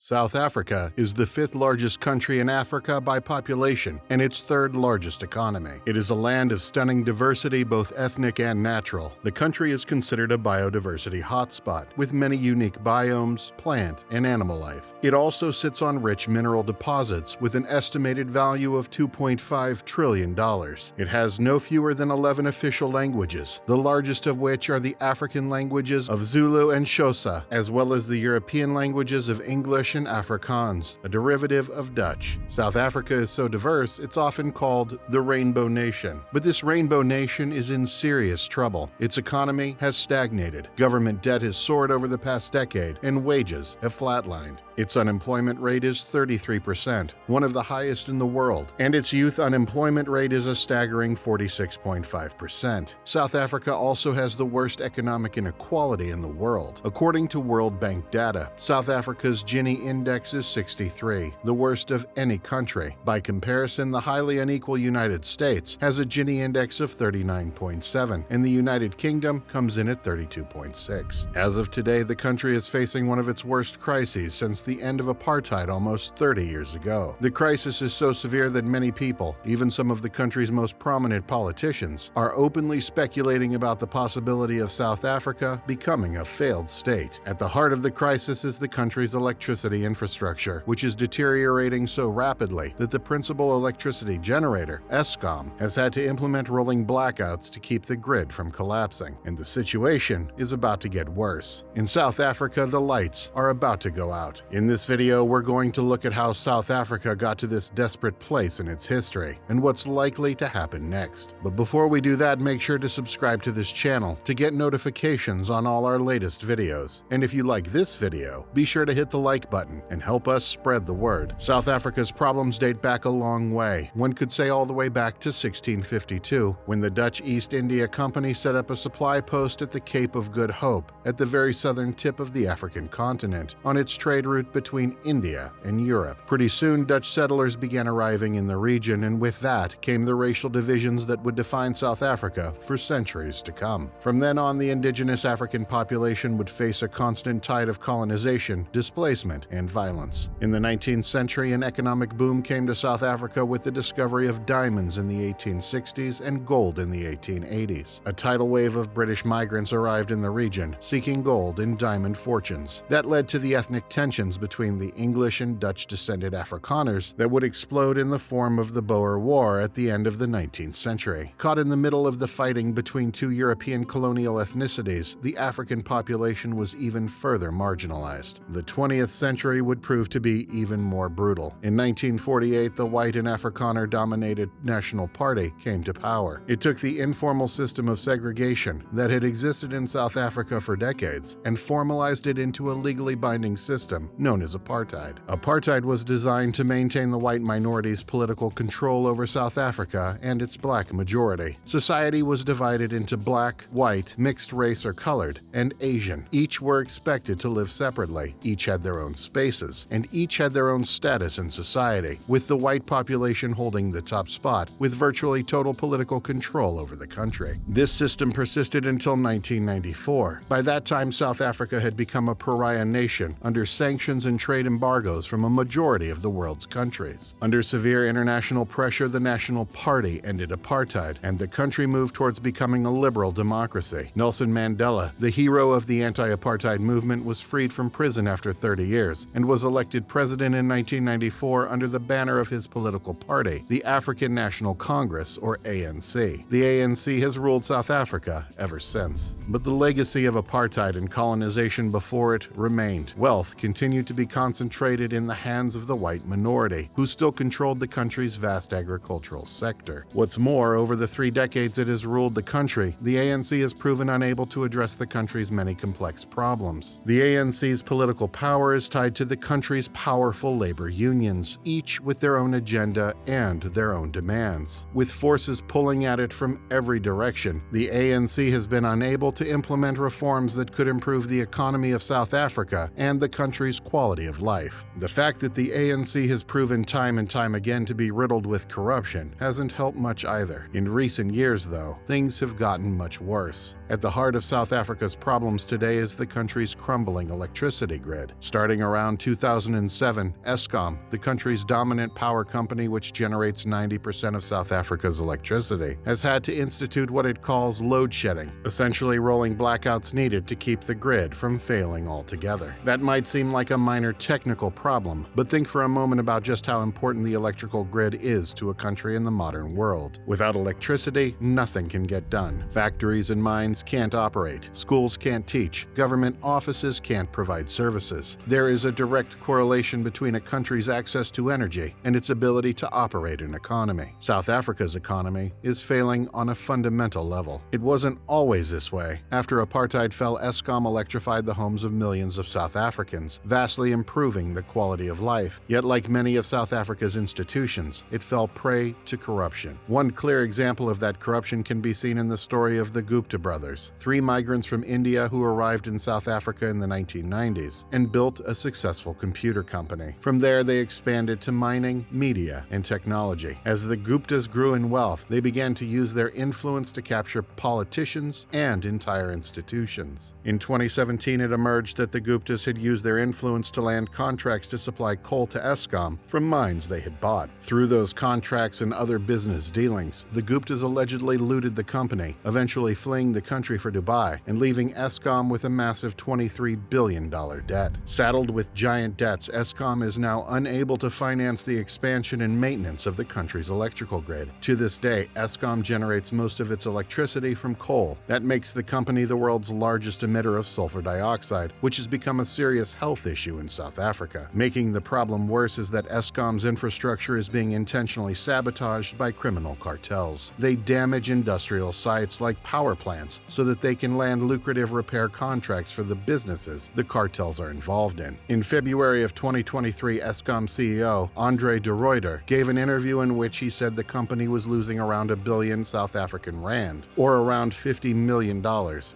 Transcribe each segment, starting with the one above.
South Africa is the fifth largest country in Africa by population and its third largest economy. It is a land of stunning diversity, both ethnic and natural. The country is considered a biodiversity hotspot, with many unique biomes, plant, and animal life. It also sits on rich mineral deposits with an estimated value of $2.5 trillion. It has no fewer than 11 official languages, the largest of which are the African languages of Zulu and Xhosa, as well as the European languages of English and Afrikaans, a derivative of Dutch. South Africa is so diverse, it's often called the Rainbow Nation. But this Rainbow Nation is in serious trouble. Its economy has stagnated, government debt has soared over the past decade, and wages have flatlined. Its unemployment rate is 33%, one of the highest in the world, and its youth unemployment rate is a staggering 46.5%. South Africa also has the worst economic inequality in the world. According to World Bank data, South Africa's Gini index is 63, the worst of any country. By comparison, the highly unequal United States has a Gini index of 39.7, and the United Kingdom comes in at 32.6. As of today, the country is facing one of its worst crises since the end of apartheid almost 30 years ago. The crisis is so severe that many people, even some of the country's most prominent politicians, are openly speculating about the possibility of South Africa becoming a failed state. At the heart of the crisis is the country's electricity infrastructure, which is deteriorating so rapidly that the principal electricity generator, Eskom, has had to implement rolling blackouts to keep the grid from collapsing, and the situation is about to get worse. In South Africa, the lights are about to go out. In this video, we're going to look at how South Africa got to this desperate place in its history, and what's likely to happen next. But before we do that, make sure to subscribe to this channel to get notifications on all our latest videos. And if you like this video, be sure to hit the like button and help us spread the word. South Africa's problems date back a long way. One could say all the way back to 1652, when the Dutch East India Company set up a supply post at the Cape of Good Hope, at the very southern tip of the African continent, on its trade route between India and Europe. Pretty soon, Dutch settlers began arriving in the region, and with that came the racial divisions that would define South Africa for centuries to come. From then on, the indigenous African population would face a constant tide of colonization, displacement, and violence. In the 19th century, an economic boom came to South Africa with the discovery of diamonds in the 1860s and gold in the 1880s. A tidal wave of British migrants arrived in the region, seeking gold and diamond fortunes. That led to the ethnic tensions between the English and Dutch-descended Afrikaners that would explode in the form of the Boer War at the end of the 19th century. Caught in the middle of the fighting between two European colonial ethnicities, the African population was even further marginalized. The 20th century would prove to be even more brutal. In 1948, the white and Afrikaner-dominated National Party came to power. It took the informal system of segregation that had existed in South Africa for decades and formalized it into a legally binding system known as apartheid. Apartheid was designed to maintain the white minority's political control over South Africa and its black majority. Society was divided into black, white, mixed race or colored, and Asian. Each were expected to live separately, each had their own spaces, and each had their own status in society, with the white population holding the top spot, with virtually total political control over the country. This system persisted until 1994. By that time, South Africa had become a pariah nation under sanctions and trade embargoes from a majority of the world's countries. Under severe international pressure, the National Party ended apartheid, and the country moved towards becoming a liberal democracy. Nelson Mandela, the hero of the anti-apartheid movement, was freed from prison after 30 years and was elected president in 1994 under the banner of his political party, the African National Congress, or ANC. The ANC has ruled South Africa ever since. But the legacy of apartheid and colonization before it remained. Wealth continued to be concentrated in the hands of the white minority, who still controlled the country's vast agricultural sector. What's more, over the 3 decades it has ruled the country, the ANC has proven unable to address the country's many complex problems. The ANC's political power is tied to the country's powerful labor unions, each with their own agenda and their own demands. With forces pulling at it from every direction, the ANC has been unable to implement reforms that could improve the economy of South Africa and the country's quality of life. The fact that the ANC has proven time and time again to be riddled with corruption hasn't helped much either. In recent years, though, things have gotten much worse. At the heart of South Africa's problems today is the country's crumbling electricity grid. Starting around around 2007, Eskom, the country's dominant power company which generates 90% of South Africa's electricity, has had to institute what it calls load shedding, essentially rolling blackouts needed to keep the grid from failing altogether. That might seem like a minor technical problem, but think for a moment about just how important the electrical grid is to a country in the modern world. Without electricity, nothing can get done. Factories and mines can't operate, schools can't teach, government offices can't provide services. There is a direct correlation between a country's access to energy and its ability to operate an economy. South Africa's economy is failing on a fundamental level. It wasn't always this way. After apartheid fell, Eskom electrified the homes of millions of South Africans, vastly improving the quality of life. Yet, like many of South Africa's institutions, it fell prey to corruption. One clear example of that corruption can be seen in the story of the Gupta brothers, three migrants from India who arrived in South Africa in the 1990s and built a successful computer company. From there, they expanded to mining, media, and technology. As the Guptas grew in wealth, they began to use their influence to capture politicians and entire institutions. In 2017, it emerged that the Guptas had used their influence to land contracts to supply coal to Eskom from mines they had bought. Through those contracts and other business dealings, the Guptas allegedly looted the company, eventually fleeing the country for Dubai and leaving Eskom with a massive $23 billion debt. Saddled with giant debts, Eskom is now unable to finance the expansion and maintenance of the country's electrical grid. To this day, Eskom generates most of its electricity from coal. That makes the company the world's largest emitter of sulfur dioxide, which has become a serious health issue in South Africa. Making the problem worse is that Eskom's infrastructure is being intentionally sabotaged by criminal cartels. They damage industrial sites like power plants so that they can land lucrative repair contracts for the businesses the cartels are involved in. In February of 2023, Eskom CEO Andre de Ruyter gave an interview in which he said the company was losing around $1 billion South African rand, or around $50 million,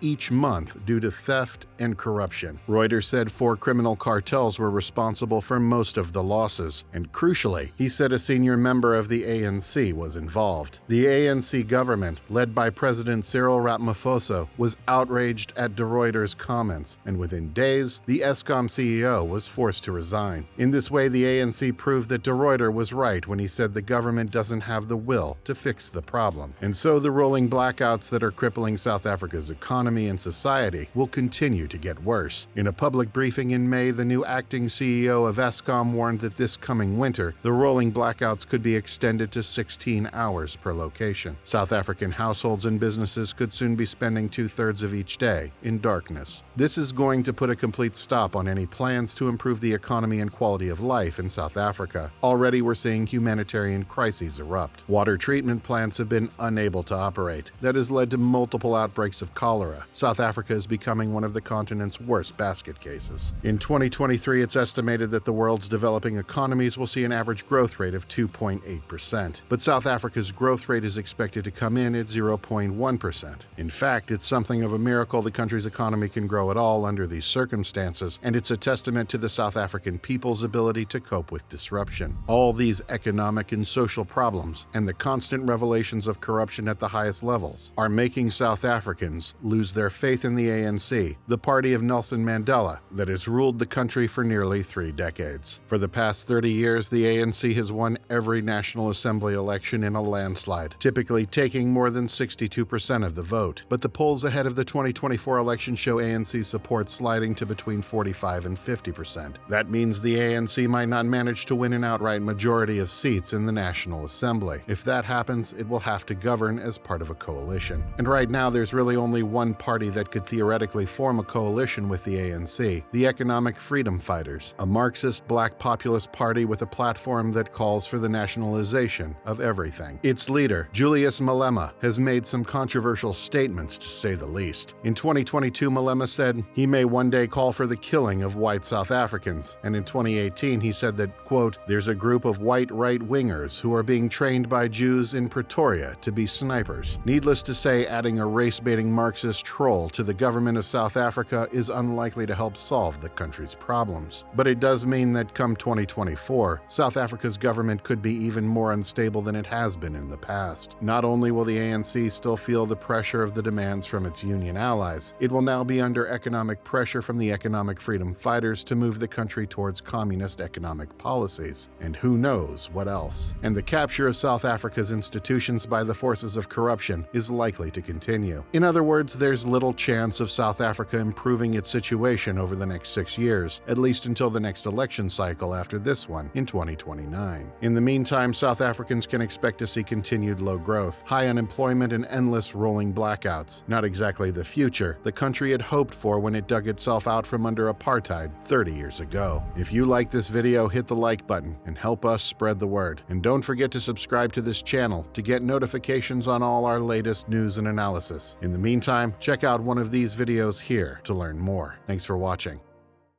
each month due to theft and corruption. Ruyter said 4 criminal cartels were responsible for most of the losses, and crucially, he said a senior member of the ANC was involved. The ANC government, led by President Cyril Ramaphosa, was outraged at de Ruyter's comments, and within days, the Eskom CEO was forced to resign. In this way, the ANC proved that de Ruyter was right when he said the government doesn't have the will to fix the problem. And so the rolling blackouts that are crippling South Africa's economy and society will continue to get worse. In a public briefing in May, the new acting CEO of Eskom warned that this coming winter, the rolling blackouts could be extended to 16 hours per location. South African households and businesses could soon be spending 2/3 of each day in darkness. This is going to put a complete stop on any plans to improve the economy and quality of life in South Africa. Already we're seeing humanitarian crises erupt. Water treatment plants have been unable to operate. That has led to multiple outbreaks of cholera. South Africa is becoming one of the continent's worst basket cases. In 2023, it's estimated that the world's developing economies will see an average growth rate of 2.8%. But South Africa's growth rate is expected to come in at 0.1%. In fact, it's something of a miracle the country's economy can grow at all under these circumstances, and it's a testament to the South African people's ability to cope with disruption. All these economic and social problems and the constant revelations of corruption at the highest levels are making South Africans lose their faith in the ANC, the party of Nelson Mandela that has ruled the country for nearly 3 decades. For the past 30 years, the ANC has won every National Assembly election in a landslide, typically taking more than 62% of the vote. But the polls ahead of the 2024 election show ANC support sliding to between 45 and 50%. That means the ANC might not manage to win an outright majority of seats in the National Assembly. If that happens, it will have to govern as part of a coalition. And right now, there's really only one party that could theoretically form a coalition with the ANC, the Economic Freedom Fighters, a Marxist black populist party with a platform that calls for the nationalization of everything. Its leader, Julius Malema, has made some controversial statements, to say the least. In 2022, Malema said he may one day call for the killing of white South Africans, and in 2018 he said that, quote, "There's a group of white right-wingers who are being trained by Jews in Pretoria to be snipers." Needless to say, adding a race-baiting Marxist troll to the government of South Africa is unlikely to help solve the country's problems. But it does mean that come 2024, South Africa's government could be even more unstable than it has been in the past. Not only will the ANC still feel the pressure of the demands from its union allies, it will now be under economic pressure from the Economic Freedom Fighters to move the country towards communist economic policies, and who knows what else. And the capture of South Africa's institutions by the forces of corruption is likely to continue. In other words, there's little chance of South Africa improving its situation over the next 6 years, at least until the next election cycle after this one in 2029. In the meantime, South Africans can expect to see continued low growth, high unemployment, and endless rolling blackouts. Not exactly the future the country had hoped for when it dug itself out from under apartheid 30 years ago. If you like this video, hit the like button and help us spread the word. And don't forget to subscribe to this channel to get notifications on all our latest news and analysis. In the meantime, check out one of these videos here to learn more. Thanks for watching.